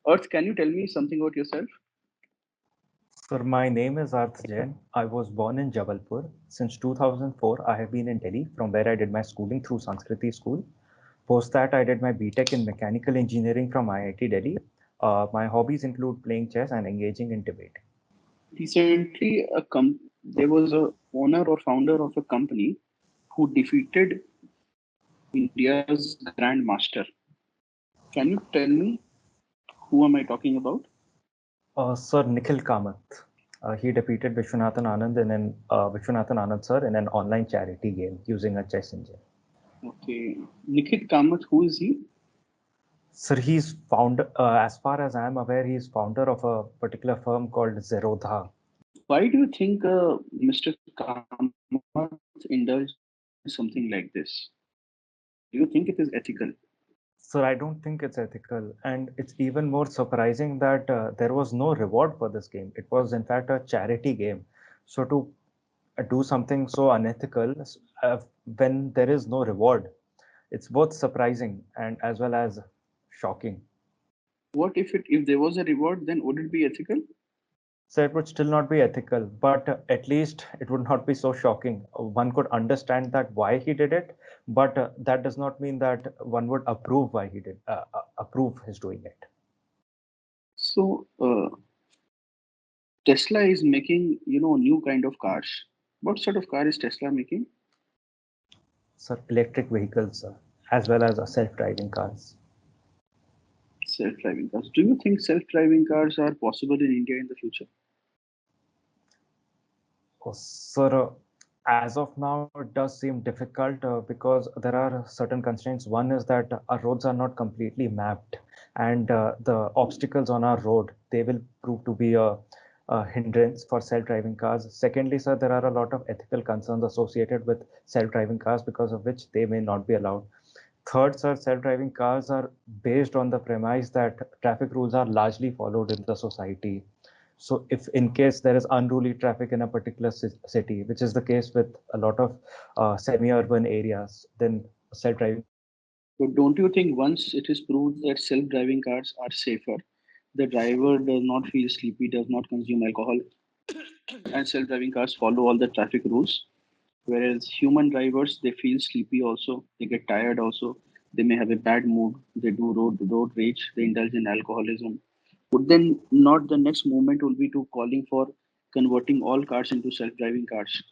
Earth, can you tell me something about yourself? Sir, my name is Arth Jain. I was born in Jabalpur. Since 2004, I have been in Delhi, from where I did my schooling through Sanskriti School. Post that, I did my BTech in Mechanical Engineering from IIT Delhi. My hobbies include playing chess and engaging in debate. Recently, there was a owner or founder of a company who defeated India's grandmaster. Can you tell me who am I talking about? Sir Nikhil Kamath. He defeated Vishwanathan Anand Vishwanathan Anand sir in an online charity game using a chess engine. Okay, Nikhil Kamath, who is he? Sir, he's as far as I'm aware, he's founder of a particular firm called Zerodha. Why do you think Mr. Kamath indulged in something like this? Do you think it is ethical? Sir, I don't think it's ethical, and it's even more surprising that there was no reward for this game. It was, in fact, a charity game. So to do something so unethical when there is no reward, it's both surprising and as well as shocking. What if there was a reward, then would it be ethical? So it would still not be ethical, but at least it would not be so shocking. One could understand that why he did it, but that does not mean that one would approve why he did approve his doing it. So Tesla is making, new kind of cars. What sort of car is Tesla making? So electric vehicles as well as self-driving cars. Self-driving cars. Do you think self-driving cars are possible in India in the future? Oh, sir, as of now, it does seem difficult because there are certain constraints. One is that our roads are not completely mapped, and the obstacles on our road they will prove to be a hindrance for self-driving cars. Secondly, sir, there are a lot of ethical concerns associated with self-driving cars because of which they may not be allowed. Third, sir, self-driving cars are based on the premise that traffic rules are largely followed in the society. So if in case there is unruly traffic in a particular city, which is the case with a lot of semi-urban areas, then self-driving But don't you think once it is proved that self-driving cars are safer, the driver does not feel sleepy, does not consume alcohol, and self-driving cars follow all the traffic rules, whereas human drivers they feel sleepy also, they get tired also, they may have a bad mood, they do road rage, they indulge in alcoholism. Would then not the next movement will be to calling for converting all cars into self-driving cars?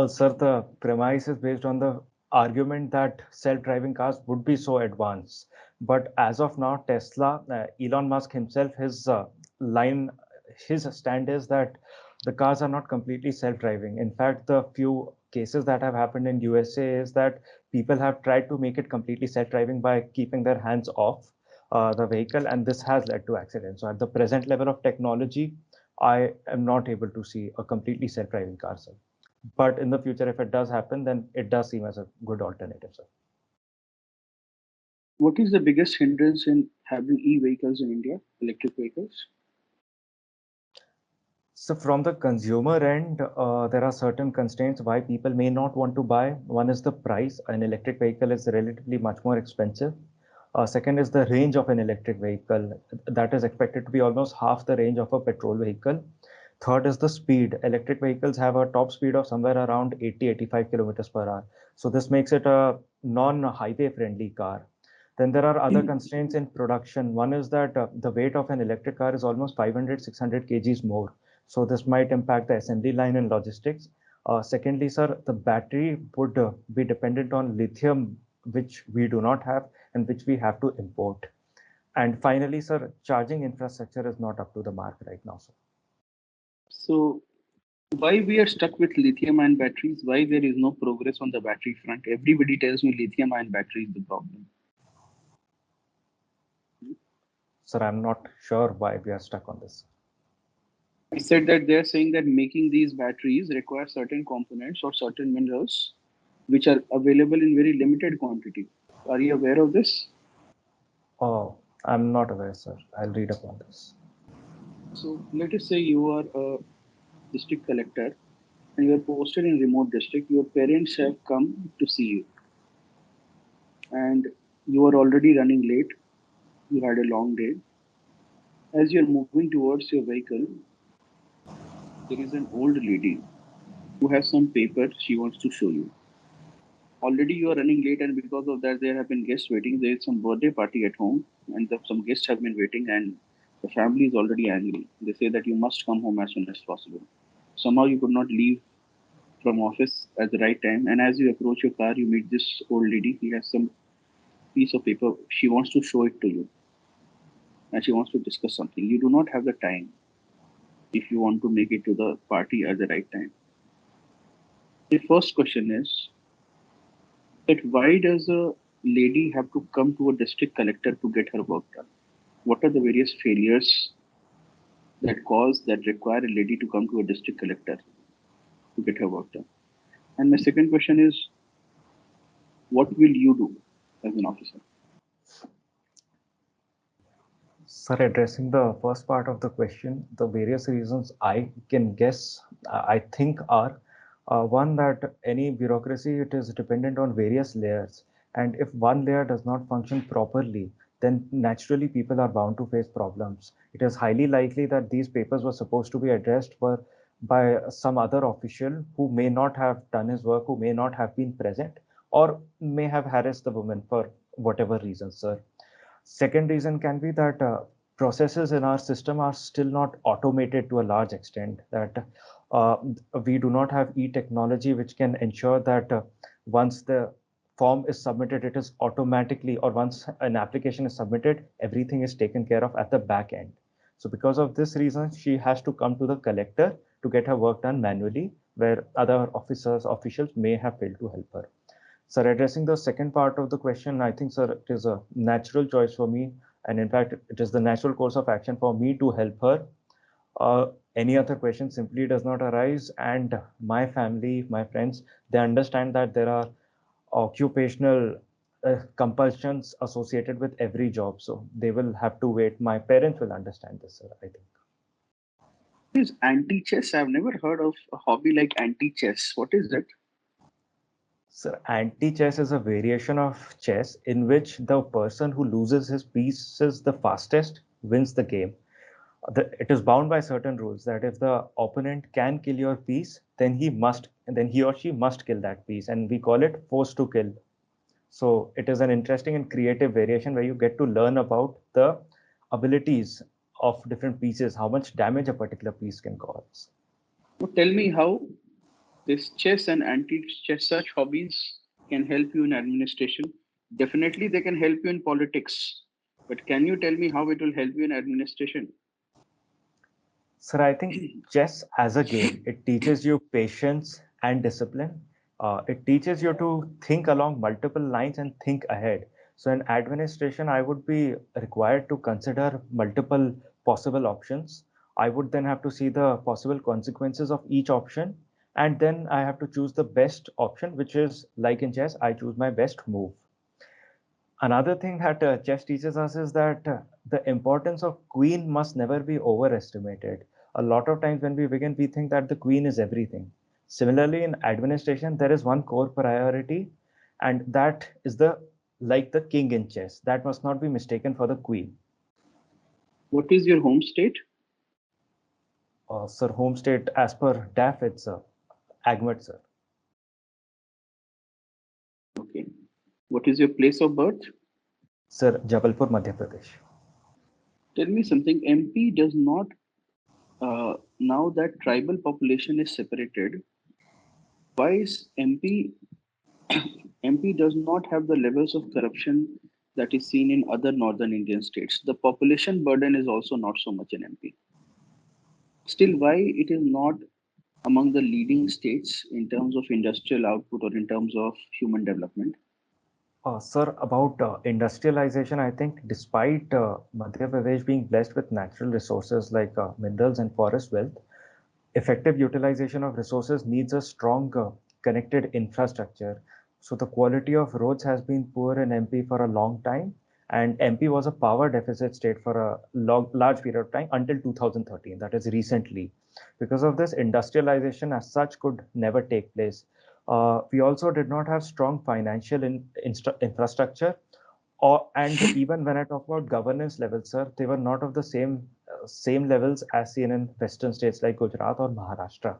sir, the premise is based on the argument that self-driving cars would be so advanced. But as of now, Tesla, Elon Musk himself, line, his stand is that the cars are not completely self-driving. In fact, the few cases that have happened in USA is that people have tried to make it completely self-driving by keeping their hands off the vehicle, and this has led to accidents. So at the present level of technology, I am not able to see a completely self-driving car, sir. But in the future, if it does happen, then it does seem as a good alternative, sir. What is the biggest hindrance in having e-vehicles in India, electric vehicles? So from the consumer end, there are certain constraints why people may not want to buy. One is the price. An electric vehicle is relatively much more expensive. Second is the range of an electric vehicle. That is expected to be almost half the range of a petrol vehicle. Third is the speed. Electric vehicles have a top speed of somewhere around 80-85 kilometers per hour. So this makes it a non-highway friendly car. Then there are other constraints in production. One is that the weight of an electric car is almost 500-600 kgs more. So this might impact the assembly line and logistics. Secondly, sir, the battery would be dependent on lithium, which we do not have and which we have to import. And finally, sir, charging infrastructure is not up to the mark right now, sir. So why we are stuck with lithium ion batteries? Why there is no progress on the battery front? Everybody tells me lithium ion battery is the problem. Sir, I'm not sure why we are stuck on this. I said that they're saying that making these batteries require certain components or certain minerals which are available in very limited quantity. Are you aware of this? Oh, I'm not aware, sir. I'll read upon this. So let us say you are a district collector and you are posted in remote district. Your parents have come to see you and you are already running late. You had a long day. As you're moving towards your vehicle, there is an old lady who has some paper she wants to show you. Already you are running late, and because of that, there have been guests waiting. There is some birthday party at home, and some guests have been waiting, and the family is already angry. They say that you must come home as soon as possible. Somehow you could not leave from office at the right time, and as you approach your car, you meet this old lady. He has some piece of paper. She wants to show it to you, and she wants to discuss something. You do not have the time if you want to make it to the party at the right time. The first question is that why does a lady have to come to a district collector to get her work done? What are the various failures that require a lady to come to a district collector to get her work done? And my second question is, what will you do as an officer? Sir, addressing the first part of the question, the various reasons I can guess, I think are one, that any bureaucracy, it is dependent on various layers. And if one layer does not function properly, then naturally people are bound to face problems. It is highly likely that these papers were supposed to be addressed by some other official who may not have done his work, who may not have been present, or may have harassed the woman for whatever reason, sir. Second reason can be that processes in our system are still not automated to a large extent, that uh, we do not have e-technology which can ensure that once the form is submitted, it is automatically, or once an application is submitted, everything is taken care of at the back end. So because of this reason, she has to come to the collector to get her work done manually, where other officials may have failed to help her. Sir, addressing the second part of the question, I think, sir, it is a natural choice for me. And in fact, it is the natural course of action for me to help her. Any other question simply does not arise. And my family, my friends, they understand that there are occupational compulsions associated with every job. So they will have to wait. My parents will understand this, sir, I think. What is anti-chess? I've never heard of a hobby like anti-chess. What is that? So anti-chess is a variation of chess in which the person who loses his pieces the fastest wins the game. It is bound by certain rules that if the opponent can kill your piece, then he or she must kill that piece, and we call it force to kill. So it is an interesting and creative variation where you get to learn about the abilities of different pieces, how much damage a particular piece can cause. So tell me how this chess and anti-chess such hobbies can help you in administration. Definitely, they can help you in politics. But can you tell me how it will help you in administration? Sir, I think chess as a game, it teaches you patience and discipline. It teaches you to think along multiple lines and think ahead. So in administration, I would be required to consider multiple possible options. I would then have to see the possible consequences of each option. And then I have to choose the best option, which is like in chess, I choose my best move. Another thing that chess teaches us is that the importance of queen must never be overestimated. A lot of times when we begin, we think that the queen is everything. Similarly, in administration, there is one core priority, and that is the like the king in chess. That must not be mistaken for the queen. What is your home state? Sir, home state as per DAF, it's Agmat, sir. Okay. What is your place of birth? Sir, Jabalpur, Madhya Pradesh. Tell me something. MP does not, now that tribal population is separated, why is MP does not have the levels of corruption that is seen in other northern Indian states? The population burden is also not so much in MP. Still, why it is not among the leading states in terms of industrial output or in terms of human development? Sir, about industrialization, I think despite Madhya Pradesh being blessed with natural resources like minerals and forest wealth, effective utilization of resources needs a strong connected infrastructure. So the quality of roads has been poor in MP for a long time, and MP was a power deficit state for a large period of time until 2013, that is recently. Because of this, industrialization as such could never take place. We also did not have strong financial infrastructure And even when I talk about governance levels, sir, they were not of the same levels as seen in Western states like Gujarat or Maharashtra.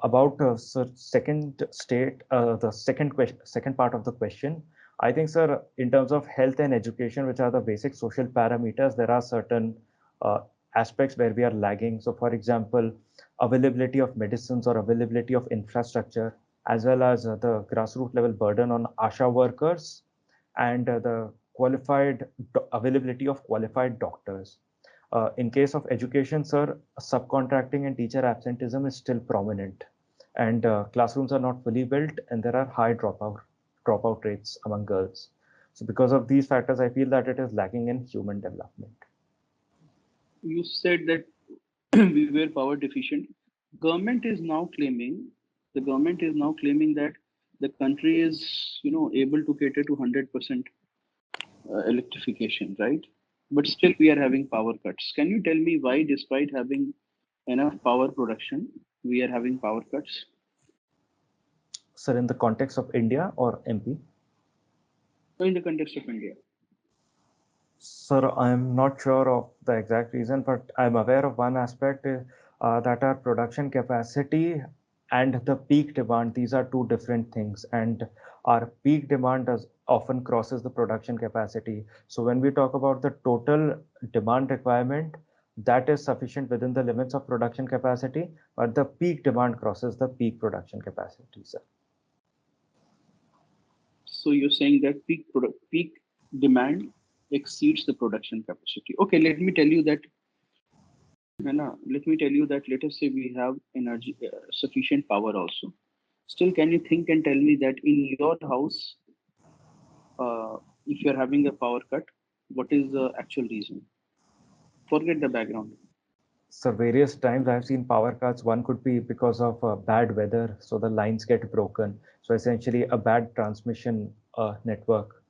About sir, second state, the second question, second part of the question, I think, sir, in terms of health and education, which are the basic social parameters, there are certain uh, aspects where we are lagging. So, for example, availability of medicines or availability of infrastructure, as well as the grassroots level burden on ASHA workers and the availability of qualified doctors. In case of education, sir, subcontracting and teacher absenteeism is still prominent, and classrooms are not fully built, and there are high dropout rates among girls. So, because of these factors, I feel that it is lacking in human development. You said that we were power deficient. Government is now claiming the government is now claiming that the country is able to cater to 100% electrification, right? But still we are having power cuts. Can you tell me why, despite having enough power production, we are having power cuts? Sir, in the context of India or MP? So in the context of India. Sir, I'm not sure of the exact reason, but I'm aware of one aspect that our production capacity and the peak demand, these are two different things. And our peak demand does often crosses the production capacity. So when we talk about the total demand requirement, that is sufficient within the limits of production capacity, but the peak demand crosses the peak production capacity, sir. So you're saying that peak demand exceeds the production capacity. Okay, let me tell you that. Let me tell you that. Let us say we have energy, sufficient power also. Still, can you think and tell me that in your house, if you're having a power cut, what is the actual reason? Forget the background. So various times I've seen power cuts. One could be because of bad weather, so the lines get broken. So essentially a bad transmission network.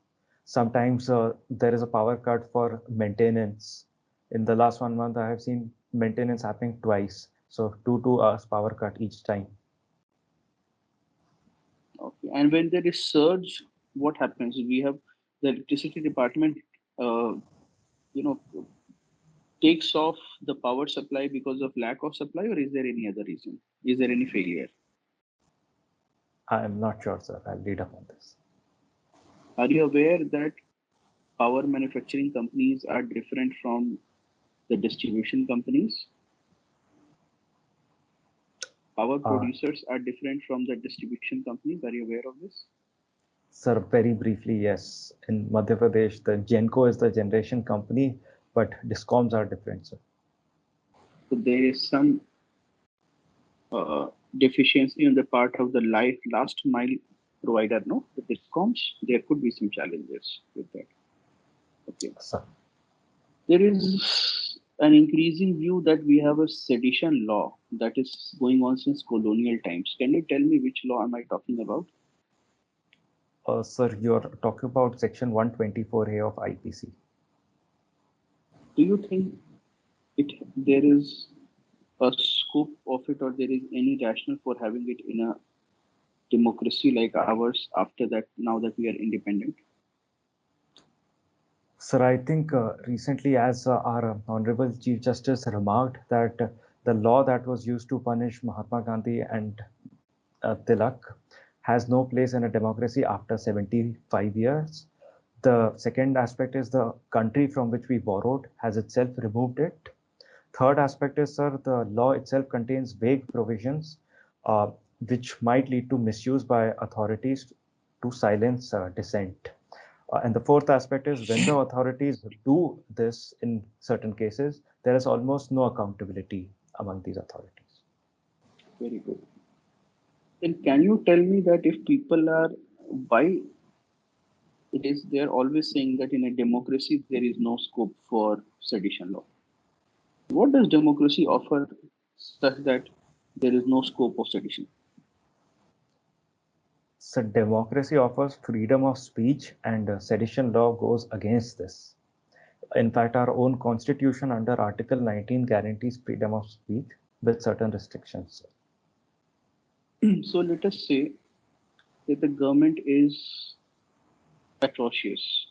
Sometimes there is a power cut for maintenance. In the last 1 month, I have seen maintenance happening twice. So 2 hours power cut each time. Okay. And when there is surge, what happens? We have the electricity department, uh, you know, takes off the power supply because of lack of supply, or is there any other reason? Is there any failure? I am not sure, sir. I'll read up on this. Are you aware that power manufacturing companies are different from the distribution companies? Power Uh, producers are different from the distribution companies. Are you aware of this? Sir, very briefly, yes. In Madhya Pradesh, the Genco is the generation company, but discoms are different, sir. So there is some uh, deficiency on the part of the last mile provider, no? The discoms, there could be some challenges with that. Okay. Sir. There is an increasing view that we have a sedition law that is going on since colonial times. Can you tell me which law am I talking about? Sir, you're talking about Section 124A of IPC. Do you think there is a scope of it, or there is any rationale for having it in a democracy like ours after that, now that we are independent? Sir, I think recently, as our Honorable Chief Justice remarked, that the law that was used to punish Mahatma Gandhi and Tilak has no place in a democracy after 75 years. The second aspect is the country from which we borrowed has itself removed it. Third aspect is, sir, the law itself contains vague provisions uh, which might lead to misuse by authorities to silence dissent. And the fourth aspect is when the authorities do this in certain cases, there is almost no accountability among these authorities. Very good. Then can you tell me that if people are, why it is they're always saying that in a democracy there is no scope for sedition law? What does democracy offer such that there is no scope of sedition? So democracy offers freedom of speech, and sedition law goes against this. In fact, our own constitution under Article 19 guarantees freedom of speech with certain restrictions. So let us say that the government is atrocious.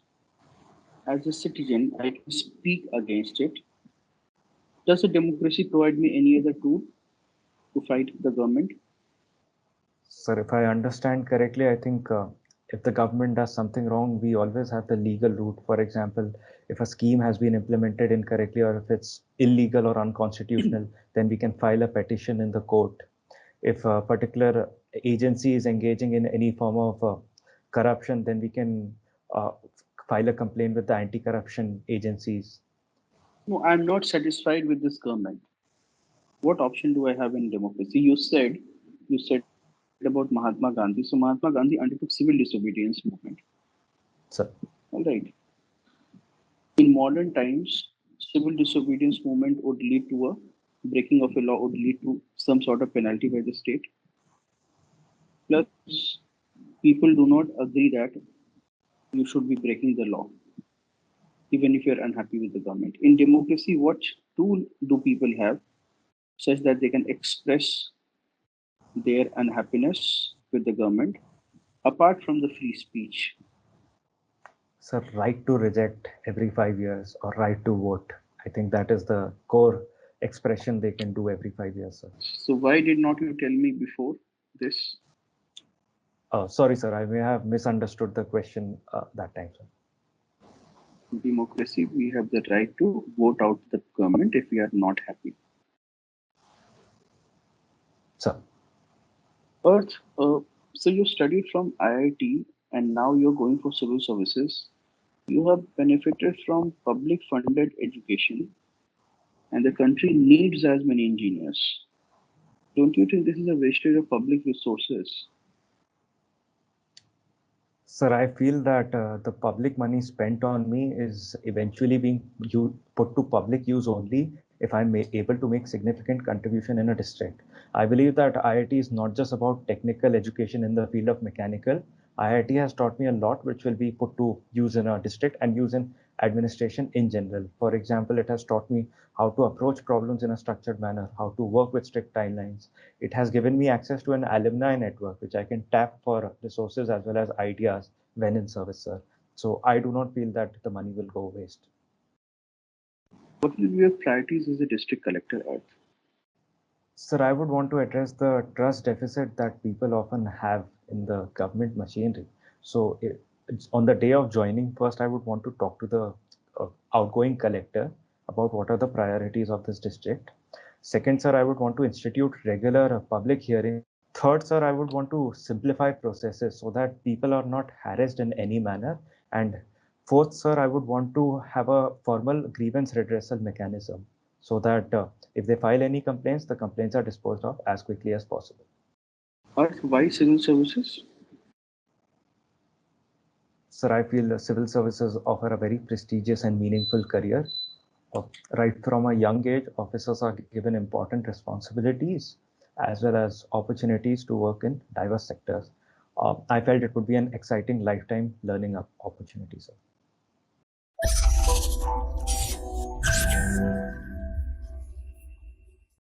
As a citizen, I can speak against it. Does a democracy provide me any other tool to fight the government? Sir, if I understand correctly, I think if the government does something wrong, we always have the legal route. For example, if a scheme has been implemented incorrectly or if it's illegal or unconstitutional, then we can file a petition in the court. If a particular agency is engaging in any form of corruption, then we can uh, file a complaint with the anti-corruption agencies. No, I'm not satisfied with this government. What option do I have in democracy? You said about Mahatma Gandhi. So Mahatma Gandhi undertook civil disobedience movement. So, All right. In modern times, civil disobedience movement would lead to a breaking of a law would lead to some sort of penalty by the state. Plus, people do not agree that you should be breaking the law, even if you're unhappy with the government. In democracy, what tool do people have such that they can express their unhappiness with the government apart from the free speech? sir, right to reject every 5 years or right to vote. I think that is the core expression they can do every 5 years, sir. So why did not you tell me before this? Sorry, sir, I may have misunderstood the question that time, sir. Democracy, we have the right to vote out the government if we are not happy. Sir, Earth, so you studied from IIT and now you're going for civil services. You have benefited from public funded education and the country needs as many engineers. Don't you think this is a wastage of public resources? sir, I feel that the public money spent on me is eventually being put to public use only if I'm able to make significant contribution in a district. I believe that IIT is not just about technical education in the field of mechanical. IIT has taught me a lot which will be put to use in a district and use in administration in general. For example, it has taught me how to approach problems in a structured manner, how to work with strict timelines. It has given me access to an alumni network, which I can tap for resources as well as ideas when in service, sir. So I do not feel that the money will go waste. What will be your priorities as a district collector, Earth? Sir, I would want to address the trust deficit that people often have in the government machinery. So it's on the day of joining, first I would want to talk to the outgoing collector about what are the priorities of this district. Second, sir, I would want to institute regular public hearings. Third, sir, I would want to simplify processes so that people are not harassed in any manner. And fourth, sir, I would want to have a formal grievance redressal mechanism so that if they file any complaints, the complaints are disposed of as quickly as possible. Earth, why civil services? Sir, I feel civil services offer a very prestigious and meaningful career. Uh, right from a young age, officers are given important responsibilities as well as opportunities to work in diverse sectors. I felt it would be an exciting lifetime learning opportunity, sir.